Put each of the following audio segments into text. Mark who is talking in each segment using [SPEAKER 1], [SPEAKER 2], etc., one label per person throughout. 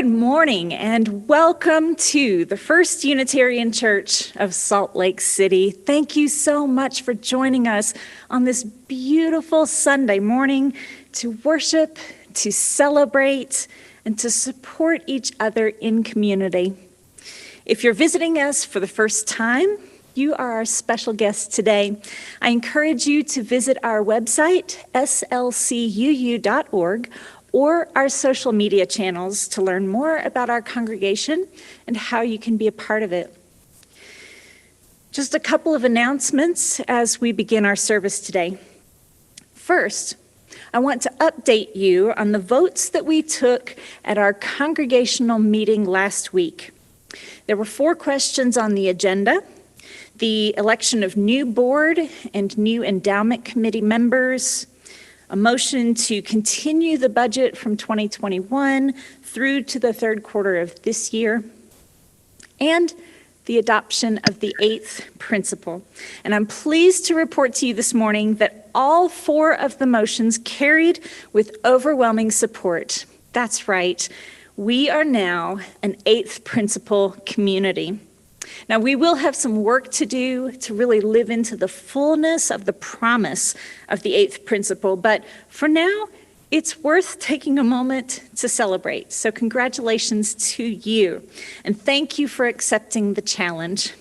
[SPEAKER 1] Good morning and welcome to the First Unitarian Church of Salt Lake City. Thank you so much for joining us on this beautiful Sunday morning to worship, to celebrate, and to support each other in community. If you're visiting us for the first time, you are our special guest today. I encourage you to visit our website, slcuu.org, or our social media channels to learn more about our congregation and how you can be a part of it. Just a couple of announcements as we begin our service today. First, I want to update you on the votes that we took at our congregational meeting last week. There were 4 questions on the agenda: the election of new board and new endowment committee members, a motion to continue the budget from 2021 through to the third quarter of this year, and the adoption of the 8th principle. And I'm pleased to report to you this morning that all 4 of the motions carried with overwhelming support. That's right, we are now an 8th principle community. Now, we will have some work to do to really live into the fullness of the promise of the 8th principle, but for now, it's worth taking a moment to celebrate. So congratulations to you, and thank you for accepting the challenge.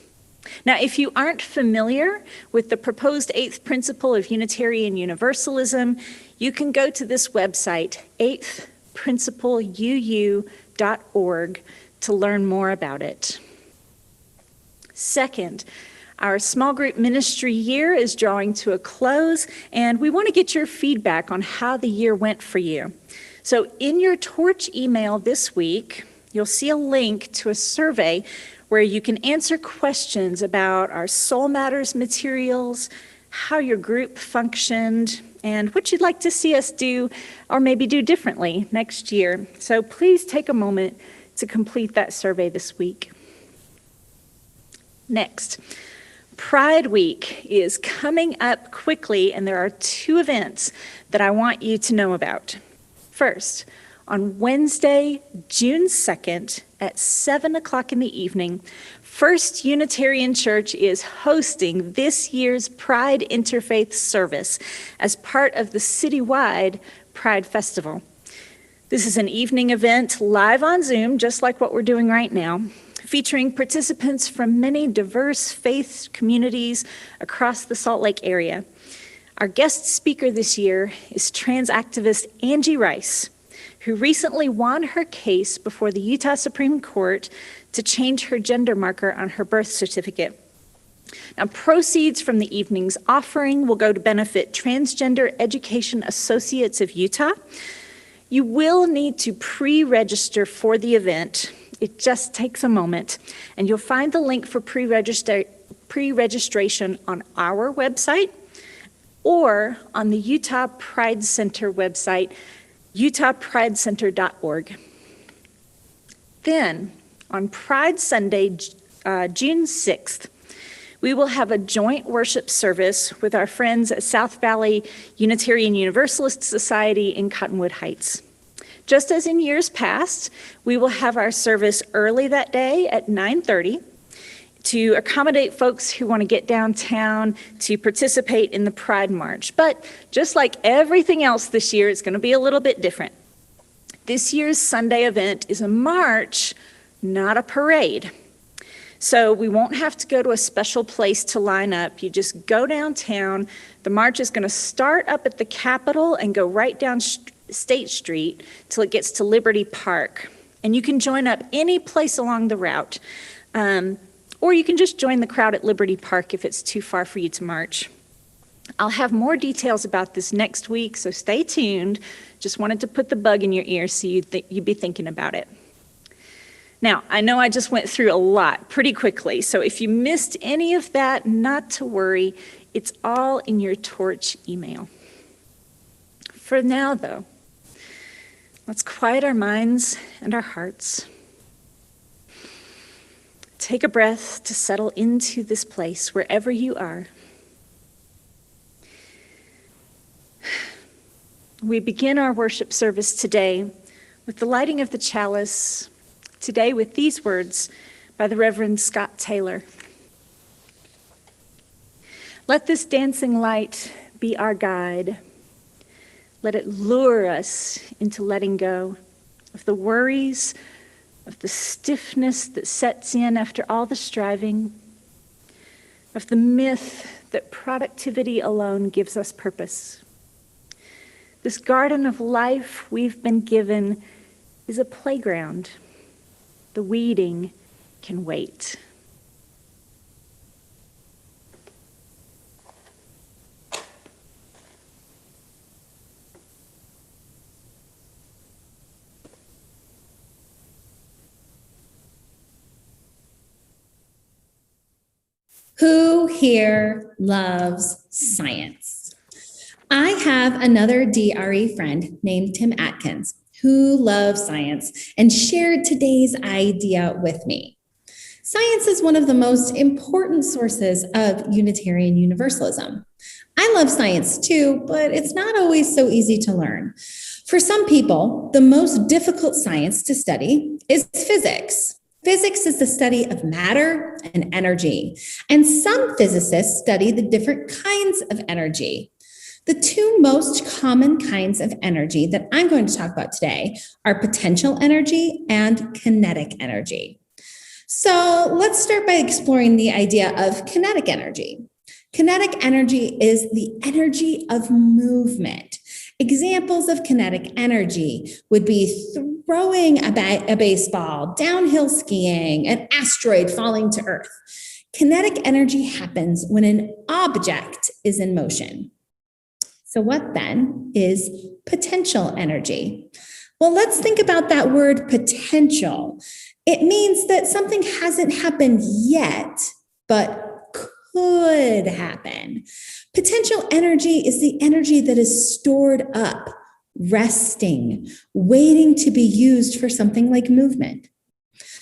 [SPEAKER 1] Now, if you aren't familiar with the proposed 8th principle of Unitarian Universalism, you can go to this website, 8thprincipleuu.org, to learn more about it. Second, our small group ministry year is drawing to a close, and we want to get your feedback on how the year went for you. So in your Torch email this week, you'll see a link to a survey where you can answer questions about our Soul Matters materials, how your group functioned, and what you'd like to see us do or maybe do differently next year. So please take a moment to complete that survey this week. Next, Pride Week is coming up quickly, and there are 2 events that I want you to know about. First, on Wednesday, June 2nd at 7 o'clock in the evening, First Unitarian Church is hosting this year's Pride Interfaith service as part of the citywide Pride Festival. This is an evening event live on Zoom, just like what we're doing right now, featuring participants from many diverse faith communities across the Salt Lake area. Our guest speaker this year is trans activist Angie Rice, who recently won her case before the Utah Supreme Court to change her gender marker on her birth certificate. Now, proceeds from the evening's offering will go to benefit Transgender Education Associates of Utah. You will need to pre-register for the event. It just takes a moment, and you'll find the link for pre-registration on our website or on the Utah Pride Center website, utahpridecenter.org. Then, on Pride Sunday, June 6th, we will have a joint worship service with our friends at South Valley Unitarian Universalist Society in Cottonwood Heights. Just as in years past, we will have our service early that day at 9:30 to accommodate folks who want to get downtown to participate in the Pride March. But just like everything else this year, it's going to be a little bit different. This year's Sunday event is a march, not a parade. So we won't have to go to a special place to line up. You just go downtown. The march is going to start up at the Capitol and go right down State Street till it gets to Liberty Park. And you can join up any place along the route. Or you can just join the crowd at Liberty Park if it's too far for you to march. I'll have more details about this next week, so stay tuned. Just wanted to put the bug in your ear so you'd be thinking about it. Now, I know I just went through a lot pretty quickly, so if you missed any of that, not to worry. It's all in your Torch email. For now, though, let's quiet our minds and our hearts. Take a breath to settle into this place wherever you are. We begin our worship service today with the lighting of the chalice, today with these words by the Reverend Scott Taylor. Let this dancing light be our guide. Let it lure us into letting go of the worries, of the stiffness that sets in after all the striving, of the myth that productivity alone gives us purpose. This garden of life we've been given is a playground. The weeding can wait.
[SPEAKER 2] Who here loves science? I have another DRE friend named Tim Atkins who loves science and shared today's idea with me. Science is one of the most important sources of Unitarian Universalism. I love science too, but it's not always so easy to learn. For some people, the most difficult science to study is physics. Physics is the study of matter and energy, and some physicists study the different kinds of energy. The two most common kinds of energy that I'm going to talk about today are potential energy and kinetic energy. So let's start by exploring the idea of kinetic energy. Kinetic energy is the energy of movement. Examples of kinetic energy would be throwing a baseball, downhill skiing, an asteroid falling to Earth. Kinetic energy happens when an object is in motion. So what then is potential energy? Well, let's think about that word potential. It means that something hasn't happened yet, but could happen. Potential energy is the energy that is stored up, resting, waiting to be used for something like movement.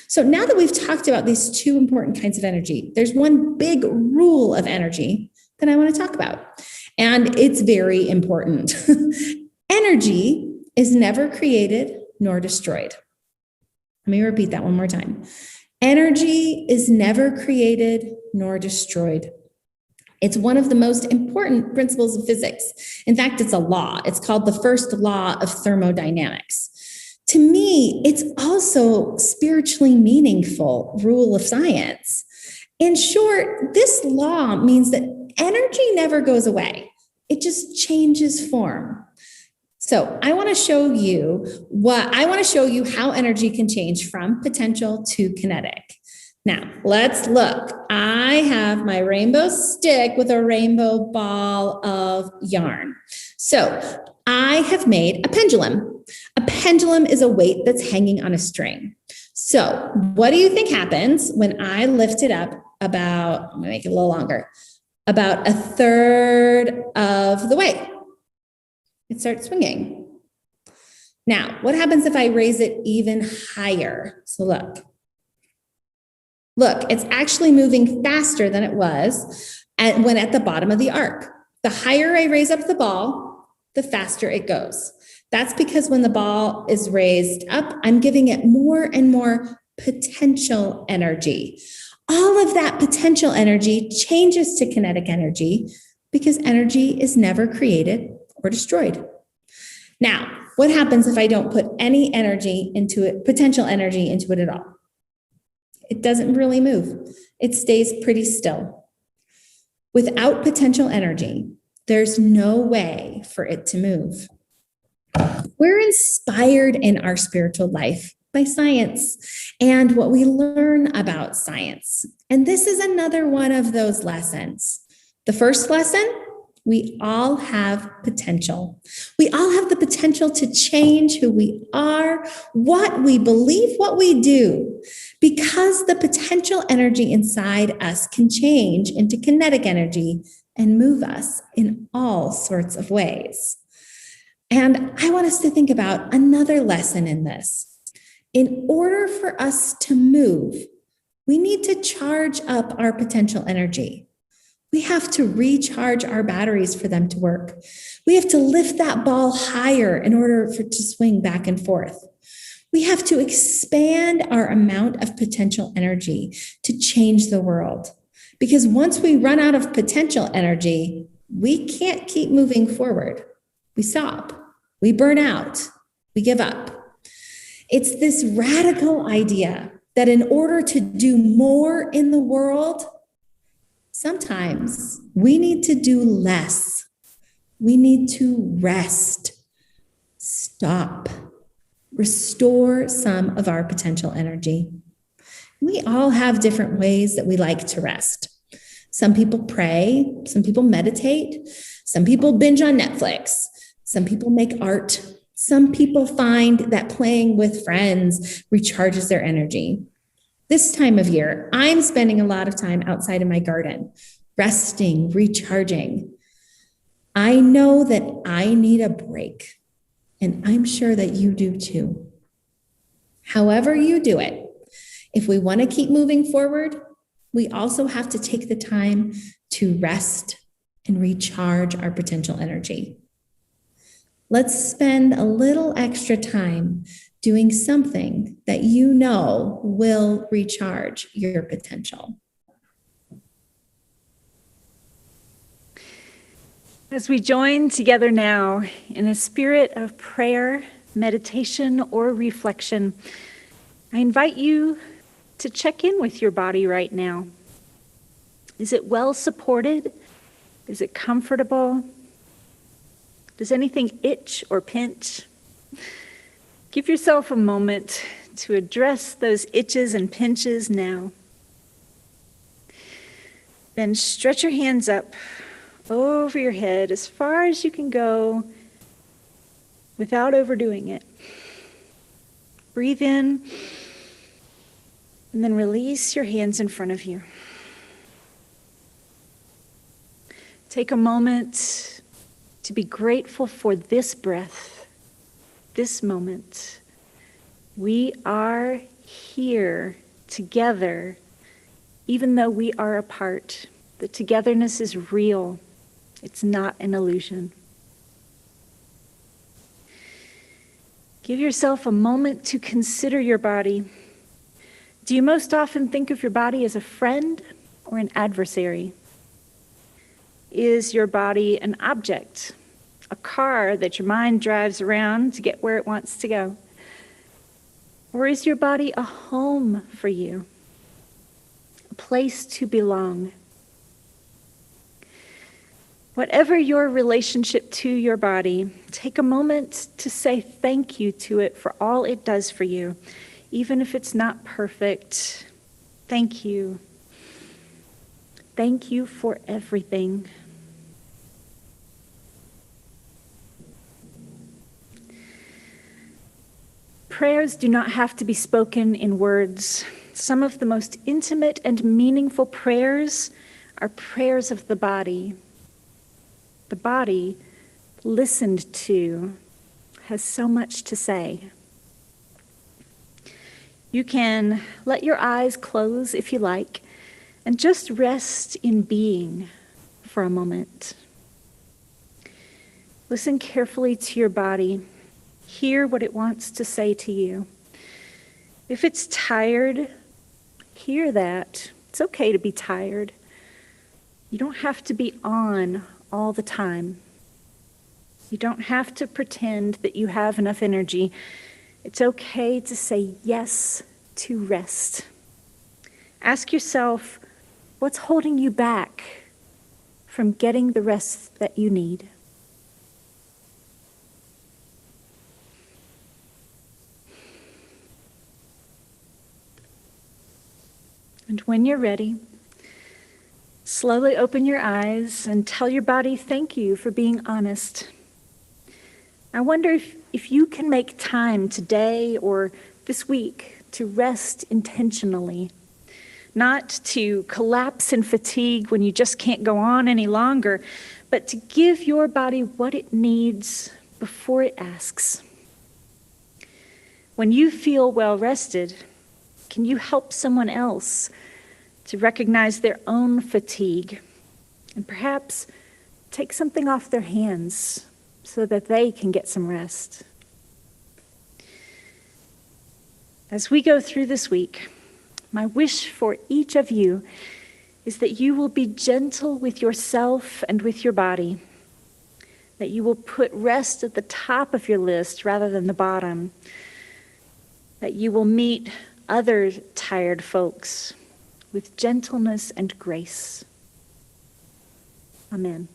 [SPEAKER 2] So now that we've talked about these two important kinds of energy, there's one big rule of energy that I want to talk about, and it's very important. Energy is never created nor destroyed. Let me repeat that one more time. Energy is never created nor destroyed. It's one of the most important principles of physics. In fact, it's a law. It's called the first law of thermodynamics. To me, it's also spiritually meaningful rule of science. In short, this law means that energy never goes away. It just changes form. So I want to show you how energy can change from potential to kinetic. Now, let's look. I have my rainbow stick with a rainbow ball of yarn. So I have made a pendulum. A pendulum is a weight that's hanging on a string. So what do you think happens when I lift it up about, I'm going to make it a little longer, about a third of the way? It starts swinging. Now, what happens if I raise it even higher? So look, it's actually moving faster than it was when at the bottom of the arc. The higher I raise up the ball, the faster it goes. That's because when the ball is raised up, I'm giving it more and more potential energy. All of that potential energy changes to kinetic energy because energy is never created or destroyed. Now, what happens if I don't put any energy into it, potential energy into it at all? It doesn't really move. It stays pretty still. Without potential energy, there's no way for it to move. We're inspired in our spiritual life by science and what we learn about science. And this is another one of those lessons. The first lesson, we all have potential. We all have the potential to change who we are, what we believe, what we do, because the potential energy inside us can change into kinetic energy and move us in all sorts of ways. And I want us to think about another lesson in this. In order for us to move, we need to charge up our potential energy. We have to recharge our batteries for them to work. We have to lift that ball higher in order for it to swing back and forth. We have to expand our amount of potential energy to change the world. Because once we run out of potential energy, we can't keep moving forward. We stop, we burn out, we give up. It's this radical idea that in order to do more in the world, sometimes we need to do less. We need to rest, stop, restore some of our potential energy. We all have different ways that we like to rest. Some people pray, some people meditate, some people binge on Netflix, some people make art, some people find that playing with friends recharges their energy. This time of year, I'm spending a lot of time outside in my garden, resting, recharging. I know that I need a break, and I'm sure that you do too. However you do it, if we want to keep moving forward, we also have to take the time to rest and recharge our potential energy. Let's spend a little extra time doing something that you know will recharge your potential.
[SPEAKER 1] As we join together now in a spirit of prayer, meditation, or reflection, I invite you to check in with your body right now. Is it well supported? Is it comfortable? Does anything itch or pinch? Give yourself a moment to address those itches and pinches now. Then stretch your hands up over your head as far as you can go without overdoing it. Breathe in and then release your hands in front of you. Take a moment to be grateful for this breath, this moment. We are here together, even though we are apart. The togetherness is real. It's not an illusion. Give yourself a moment to consider your body. Do you most often think of your body as a friend or an adversary? Is your body an object, a car that your mind drives around to get where it wants to go? Or is your body a home for you, a place to belong? Whatever your relationship to your body, take a moment to say thank you to it for all it does for you, even if it's not perfect. Thank you. Thank you for everything. Prayers do not have to be spoken in words. Some of the most intimate and meaningful prayers are prayers of the body. The body, listened to, has so much to say. You can let your eyes close if you like, and just rest in being for a moment. Listen carefully to your body. Hear what it wants to say to you. If it's tired, hear that. It's okay to be tired. You don't have to be on all the time. You don't have to pretend that you have enough energy. It's okay to say yes to rest. Ask yourself, what's holding you back from getting the rest that you need? And when you're ready, slowly open your eyes and tell your body thank you for being honest. I wonder if you can make time today or this week to rest intentionally, not to collapse in fatigue when you just can't go on any longer, but to give your body what it needs before it asks. When you feel well rested, can you help someone else to recognize their own fatigue and perhaps take something off their hands so that they can get some rest? As we go through this week, my wish for each of you is that you will be gentle with yourself and with your body, that you will put rest at the top of your list rather than the bottom, that you will meet other tired folks with gentleness and grace. Amen.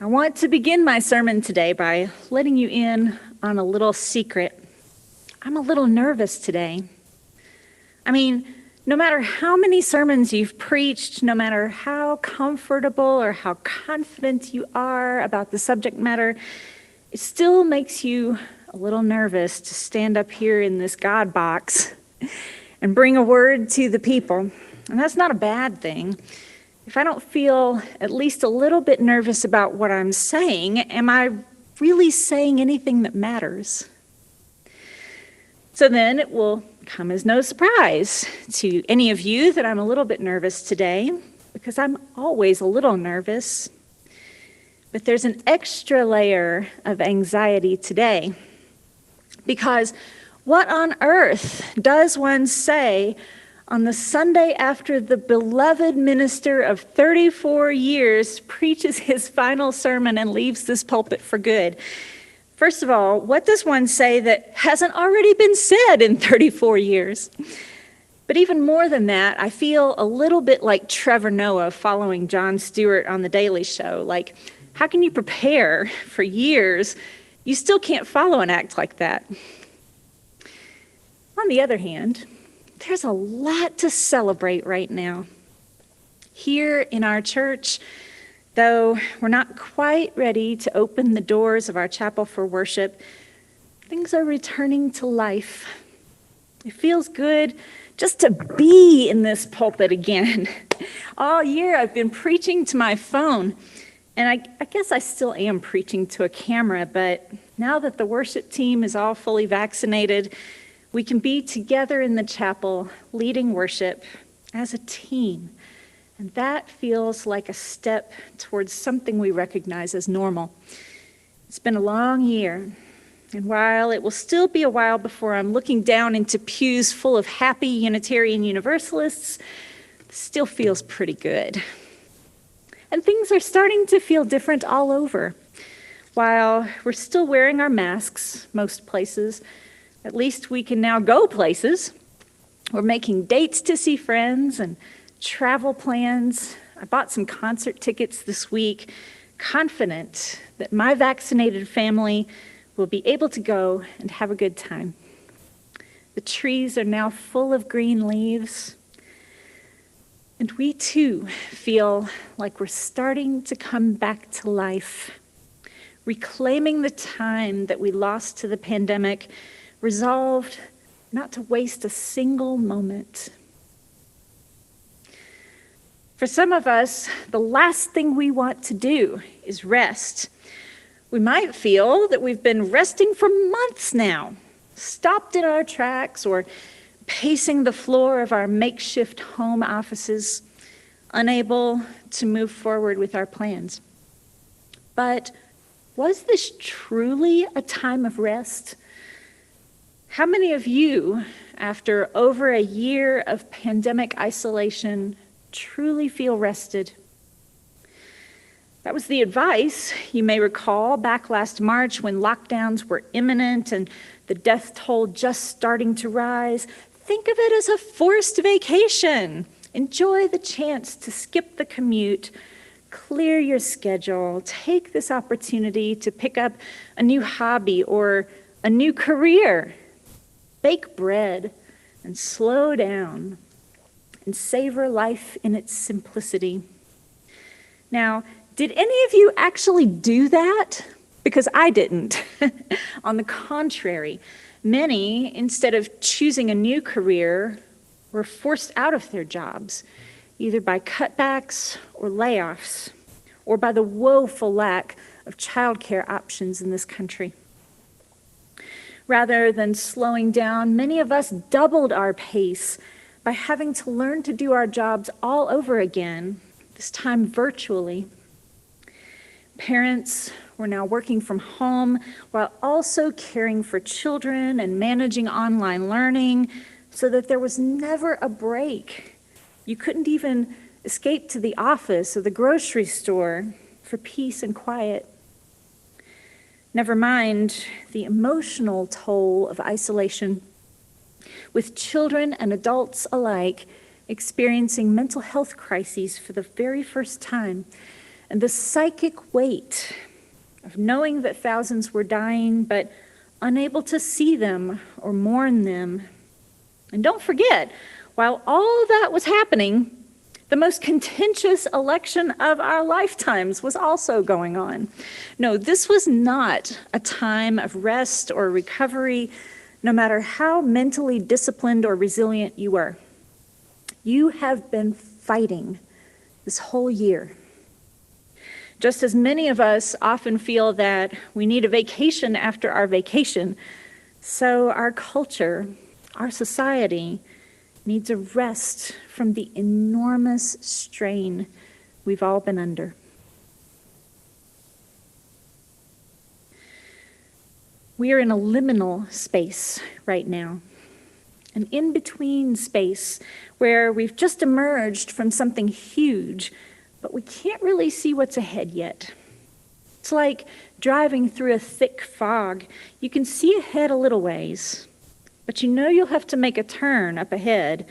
[SPEAKER 1] I want to begin my sermon today by letting you in on a little secret. I'm a little nervous today. I mean, no matter how many sermons you've preached, no matter how comfortable or how confident you are about the subject matter, it still makes you a little nervous to stand up here in this God box and bring a word to the people. And that's not a bad thing. If I don't feel at least a little bit nervous about what I'm saying, am I really saying anything that matters? So then it will come as no surprise to any of you that I'm a little bit nervous today, because I'm always a little nervous. But there's an extra layer of anxiety today, because what on earth does one say on the Sunday after the beloved minister of 34 years preaches his final sermon and leaves this pulpit for good? First of all, what does one say that hasn't already been said in 34 years? But even more than that, I feel a little bit like Trevor Noah following Jon Stewart on The Daily Show. Like, how can you prepare for years? You still can't follow an act like that. On the other hand, there's a lot to celebrate right now. Here in our church, though we're not quite ready to open the doors of our chapel for worship, things are returning to life. It feels good just to be in this pulpit again. All year I've been preaching to my phone, and I guess I still am preaching to a camera, but now that the worship team is all fully vaccinated, we can be together in the chapel leading worship as a team. And that feels like a step towards something we recognize as normal. It's been a long year, And while it will still be a while before I'm looking down into pews full of happy Unitarian Universalists, it still feels pretty good. And things are starting to feel different all over. While we're still wearing our masks most places, at least we can now go places. We're making dates to see friends and travel plans. I bought some concert tickets this week, confident that my vaccinated family will be able to go and have a good time. The trees are now full of green leaves, and we too feel like we're starting to come back to life, reclaiming the time that we lost to the pandemic, resolved not to waste a single moment. For some of us, the last thing we want to do is rest. We might feel that we've been resting for months now, stopped in our tracks or pacing the floor of our makeshift home offices, unable to move forward with our plans. But was this truly a time of rest? How many of you, after over a year of pandemic isolation, truly feel rested? That was the advice, you may recall, back last March when lockdowns were imminent and the death toll just starting to rise. Think of it as a forced vacation. Enjoy the chance to skip the commute, clear your schedule, take this opportunity to pick up a new hobby or a new career. Bake bread and slow down and savor life in its simplicity. Now, did any of you actually do that? Because I didn't. On the contrary, many, instead of choosing a new career, were forced out of their jobs, either by cutbacks or layoffs, or by the woeful lack of childcare options in this country. Rather than slowing down, many of us doubled our pace by having to learn to do our jobs all over again, this time virtually. Parents were now working from home while also caring for children and managing online learning so that there was never a break. You couldn't even escape to the office or the grocery store for peace and quiet. Never mind the emotional toll of isolation, with children and adults alike experiencing mental health crises for the very first time, and the psychic weight of knowing that thousands were dying but unable to see them or mourn them. And don't forget, while all that was happening, the most contentious election of our lifetimes was also going on. No, this was not a time of rest or recovery, no matter how mentally disciplined or resilient you were. You have been fighting this whole year. Just as many of us often feel that we need a vacation after our vacation, so our culture, our society, needs a rest from the enormous strain we've all been under. We are in a liminal space right now, an in-between space where we've just emerged from something huge, but we can't really see what's ahead yet. It's like driving through a thick fog. You can see ahead a little ways, but you know you'll have to make a turn up ahead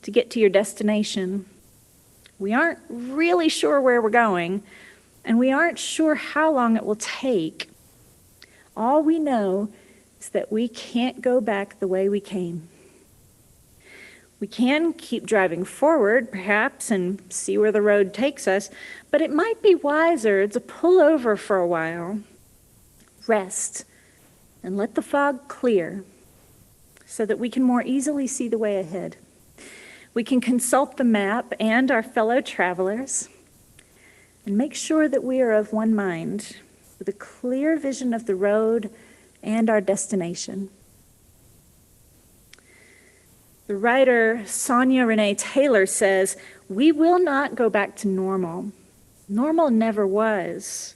[SPEAKER 1] to get to your destination. We aren't really sure where we're going, and we aren't sure how long it will take. All we know is that we can't go back the way we came. We can keep driving forward, perhaps, and see where the road takes us, but it might be wiser to pull over for a while, rest, and let the fog clear so that we can more easily see the way ahead. We can consult the map and our fellow travelers and make sure that we are of one mind with a clear vision of the road and our destination. The writer Sonia Renee Taylor says, "We will not go back to normal. Normal never was.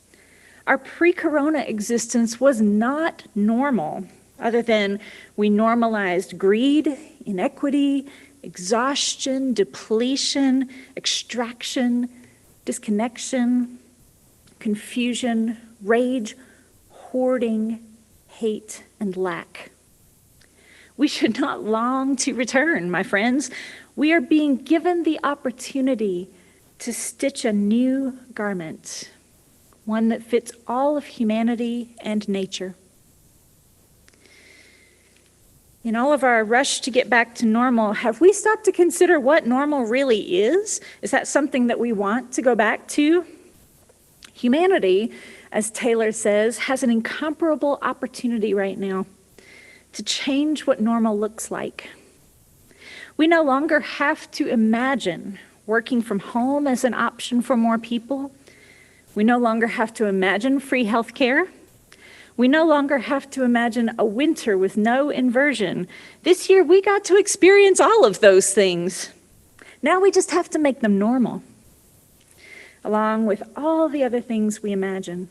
[SPEAKER 1] Our pre-corona existence was not normal, other than we normalized greed, inequity, exhaustion, depletion, extraction, disconnection, confusion, rage, hoarding, hate, and lack. We should not long to return, my friends. We are being given the opportunity to stitch a new garment, one that fits all of humanity and nature. In all of our rush to get back to normal, have we stopped to consider what normal really is? Is that something that we want to go back to? Humanity, as Taylor says, has an incomparable opportunity right now to change what normal looks like. We no longer have to imagine working from home as an option for more people. We no longer have to imagine free healthcare. We no longer have to imagine a winter with no inversion. This year, we got to experience all of those things. Now we just have to make them normal, along with all the other things we imagine.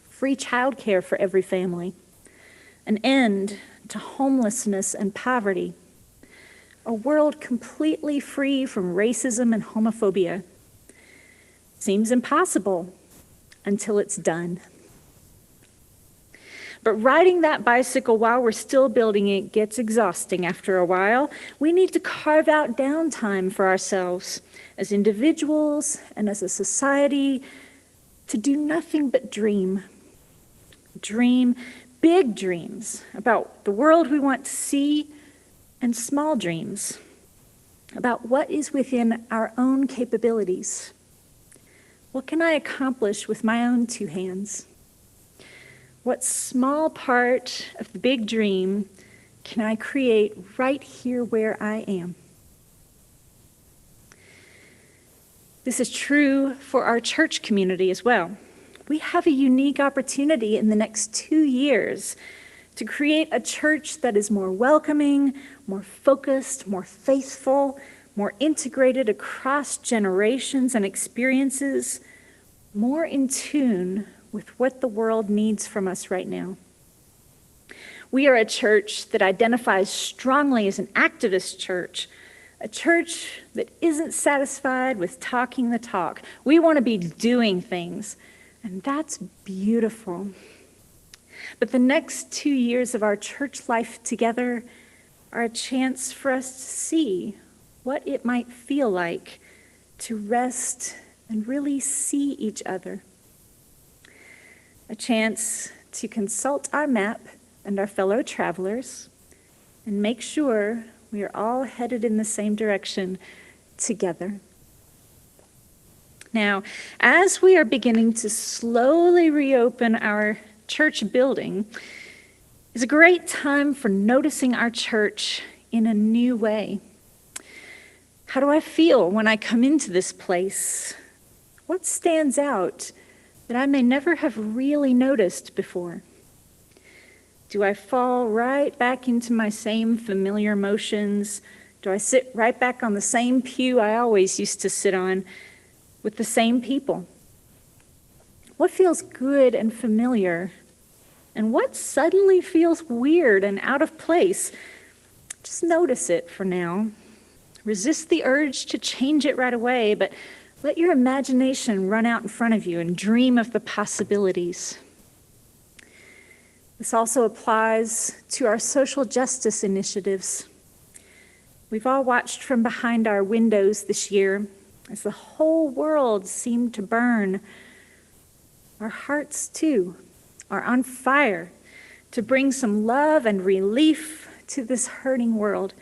[SPEAKER 1] Free childcare for every family, an end to homelessness and poverty, a world completely free from racism and homophobia. Seems impossible until it's done. But riding that bicycle while we're still building it gets exhausting after a while. We need to carve out downtime for ourselves as individuals and as a society to do nothing but dream. Dream big dreams about the world we want to see, and small dreams about what is within our own capabilities. What can I accomplish with my own two hands? What small part of the big dream can I create right here where I am? This is true for our church community as well. We have a unique opportunity in the next 2 years to create a church that is more welcoming, more focused, more faithful, more integrated across generations and experiences, more in tune with what the world needs from us right now. We are a church that identifies strongly as an activist church, a church that isn't satisfied with talking the talk. We want to be doing things, and that's beautiful. But the next 2 years of our church life together are a chance for us to see what it might feel like to rest and really see each other. A chance to consult our map and our fellow travelers and make sure we are all headed in the same direction together. Now, as we are beginning to slowly reopen our church building, is a great time for noticing our church in a new way. How do I feel when I come into this place? What stands out that I may never have really noticed before? Do I fall right back into my same familiar motions? Do I sit right back on the same pew I always used to sit on with the same people? What feels good and familiar? And what suddenly feels weird and out of place? Just notice it for now. Resist the urge to change it right away, but let your imagination run out in front of you and dream of the possibilities. This also applies to our social justice initiatives. We've all watched from behind our windows this year as the whole world seemed to burn. Our hearts, too, are on fire to bring some love and relief to this hurting world.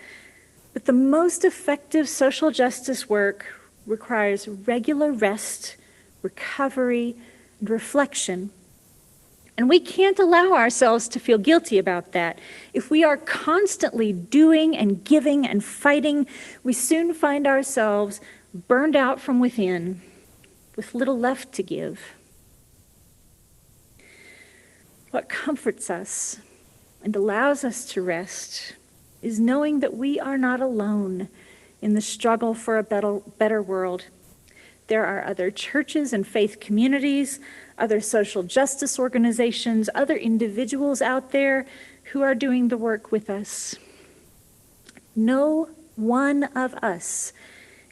[SPEAKER 1] But the most effective social justice work requires regular rest, recovery, and reflection. And we can't allow ourselves to feel guilty about that. If we are constantly doing and giving and fighting, we soon find ourselves burned out from within, with little left to give. What comforts us and allows us to rest is knowing that we are not alone in the struggle for a better world. There are other churches and faith communities, other social justice organizations, other individuals out there who are doing the work with us. No one of us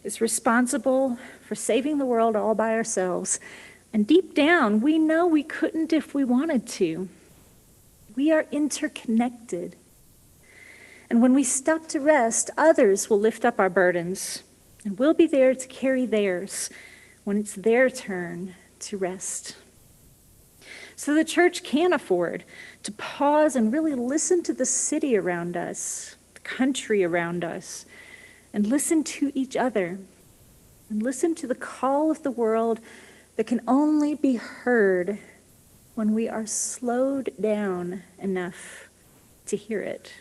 [SPEAKER 1] is responsible for saving the world all by ourselves. And deep down, we know we couldn't if we wanted to. We are interconnected. And when we stop to rest, others will lift up our burdens, and we'll be there to carry theirs when it's their turn to rest. So the church can afford to pause and really listen to the city around us, the country around us, and listen to each other, and listen to the call of the world that can only be heard when we are slowed down enough to hear it.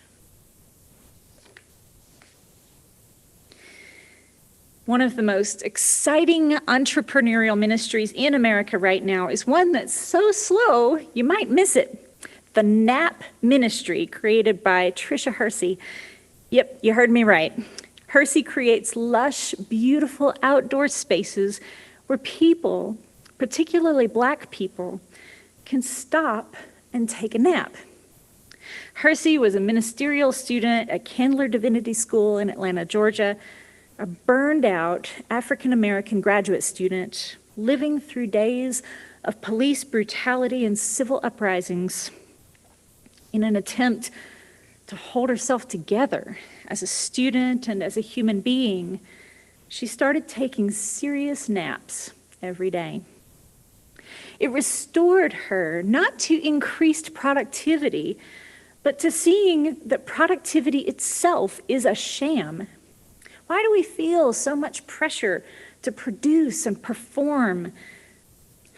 [SPEAKER 1] One of the most exciting entrepreneurial ministries in America right now is one that's so slow you might miss it. The NAP ministry, created by Tricia Hersey. Yep, you heard me right. Hersey creates lush, beautiful outdoor spaces where people, particularly Black people, can stop and take a nap. Hersey was a ministerial student at Candler Divinity School in Atlanta, Georgia, a burned out African-American graduate student living through days of police brutality and civil uprisings. In an attempt to hold herself together as a student and as a human being, she started taking serious naps every day. It restored her not to increased productivity, but to seeing that productivity itself is a sham. Why do we feel so much pressure to produce and perform?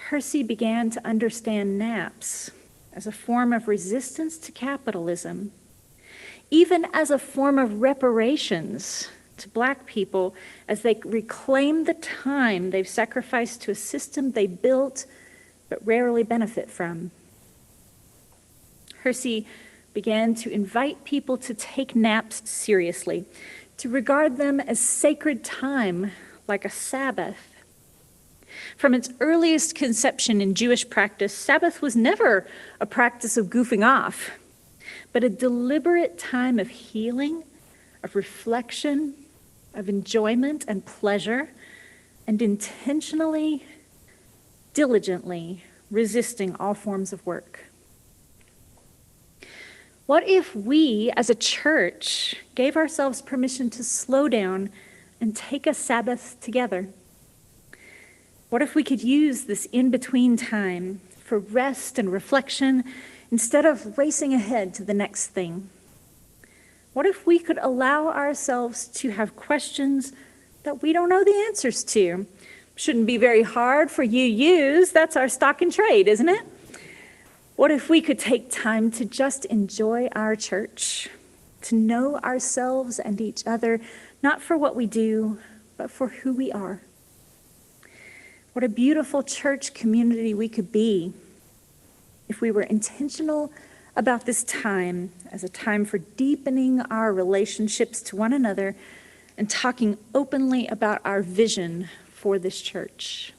[SPEAKER 1] Hersey began to understand naps as a form of resistance to capitalism, even as a form of reparations to Black people as they reclaim the time they've sacrificed to a system they built but rarely benefit from. Hersey began to invite people to take naps seriously, to regard them as sacred time, like a Sabbath. From its earliest conception in Jewish practice, Sabbath was never a practice of goofing off, but a deliberate time of healing, of reflection, of enjoyment and pleasure, and intentionally, diligently resisting all forms of work. What if we, as a church, gave ourselves permission to slow down and take a Sabbath together? What if we could use this in-between time for rest and reflection instead of racing ahead to the next thing? What if we could allow ourselves to have questions that we don't know the answers to? Shouldn't be very hard for UUs. That's our stock in trade, isn't it? What if we could take time to just enjoy our church, to know ourselves and each other, not for what we do, but for who we are? What a beautiful church community we could be if we were intentional about this time as a time for deepening our relationships to one another and talking openly about our vision for this church.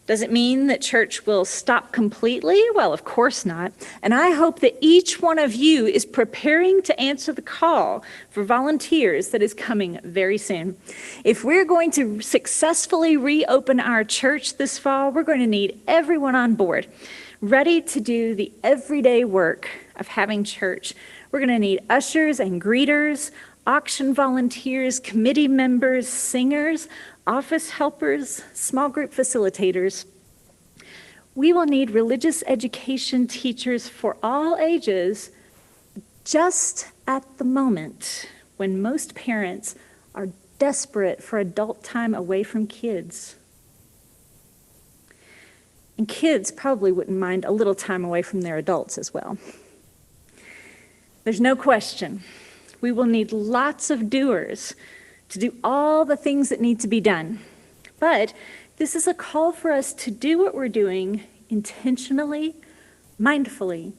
[SPEAKER 1] Does it mean that church will stop completely? Well, of course not. And I hope that each one of you is preparing to answer the call for volunteers that is coming very soon. If we're going to successfully reopen our church this fall, we're going to need everyone on board, ready to do the everyday work of having church. We're going to need ushers and greeters, auction volunteers, committee members, singers, office helpers, small group facilitators. We will need religious education teachers for all ages just at the moment when most parents are desperate for adult time away from kids. And kids probably wouldn't mind a little time away from their adults as well. There's no question. We will need lots of doers to do all the things that need to be done. But this is a call for us to do what we're doing intentionally, mindfully,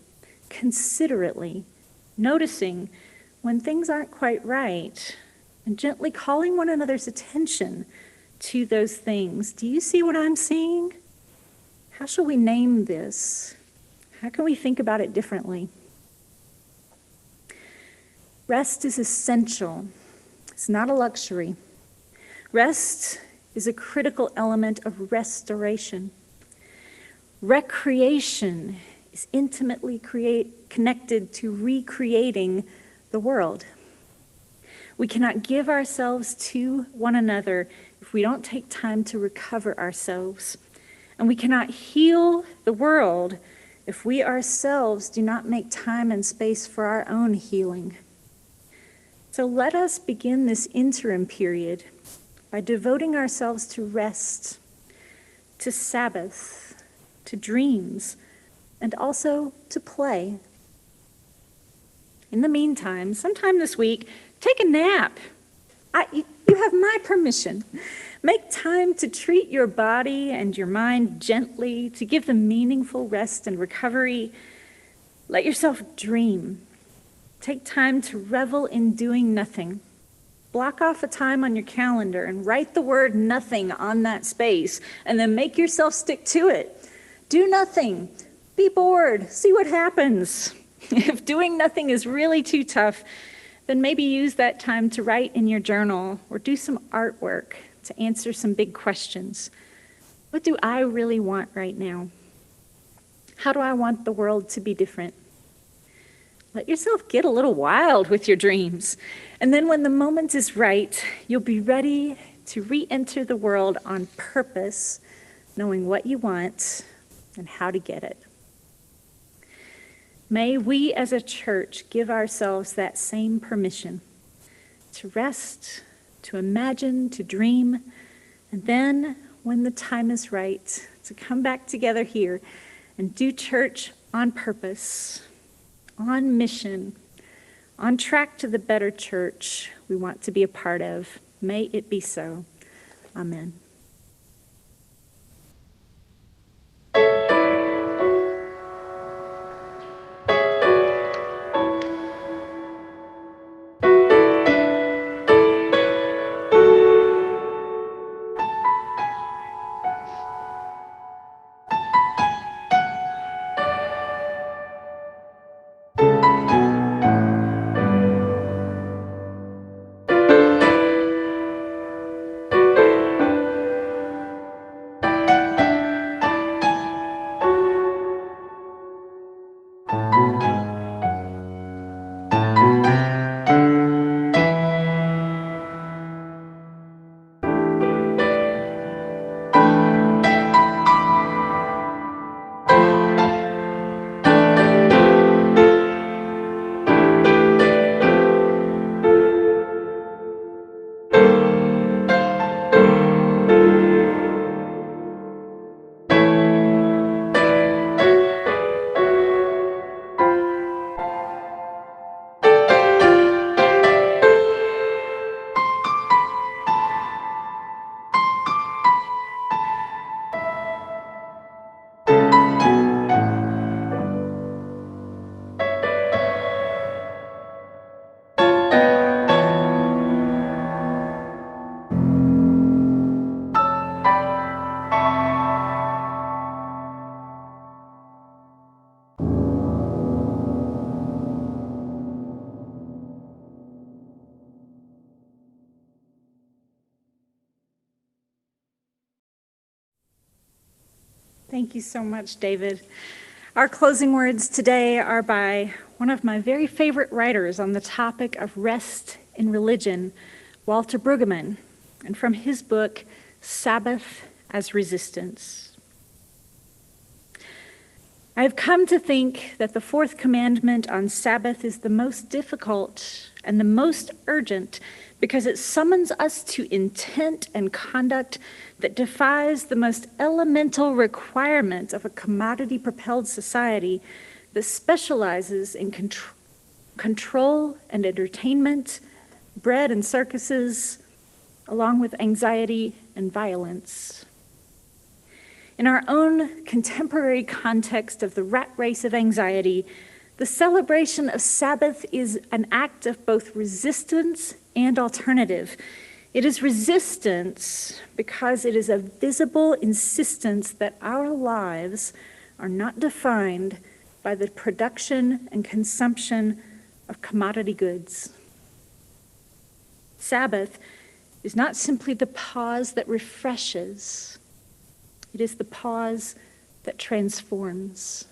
[SPEAKER 1] considerately, noticing when things aren't quite right, and gently calling one another's attention to those things. Do you see what I'm seeing? How shall we name this? How can we think about it differently? Rest is essential. It's not a luxury. Rest is a critical element of restoration. Recreation is intimately connected to recreating the world. We cannot give ourselves to one another if we don't take time to recover ourselves. And we cannot heal the world if we ourselves do not make time and space for our own healing. So let us begin this interim period by devoting ourselves to rest, to Sabbath, to dreams, and also to play. In the meantime, sometime this week, take a nap. You have my permission. Make time to treat your body and your mind gently, to give them meaningful rest and recovery. Let yourself dream. Take time to revel in doing nothing. Block off a time on your calendar and write the word nothing on that space, and then make yourself stick to it. Do nothing. Be bored. See what happens. If doing nothing is really too tough, then maybe use that time to write in your journal or do some artwork to answer some big questions. What do I really want right now? How do I want the world to be different? Let yourself get a little wild with your dreams. And then when the moment is right, you'll be ready to re-enter the world on purpose, knowing what you want and how to get it. May we as a church give ourselves that same permission to rest, to imagine, to dream, and then when the time is right, to come back together here and do church on purpose, on mission, on track to the better church we want to be a part of. May it be so. Amen. Thank you so much, David. Our closing words today are by one of my very favorite writers on the topic of rest in religion, Walter Brueggemann, and from his book, Sabbath as Resistance. I have come to think that the fourth commandment on Sabbath is the most difficult and the most urgent because it summons us to intent and conduct that defies the most elemental requirement of a commodity-propelled society that specializes in control and entertainment, bread and circuses, along with anxiety and violence. In our own contemporary context of the rat race of anxiety, the celebration of Sabbath is an act of both resistance and alternative. It is resistance because it is a visible insistence that our lives are not defined by the production and consumption of commodity goods. Sabbath is not simply the pause that refreshes, it is the pause that transforms.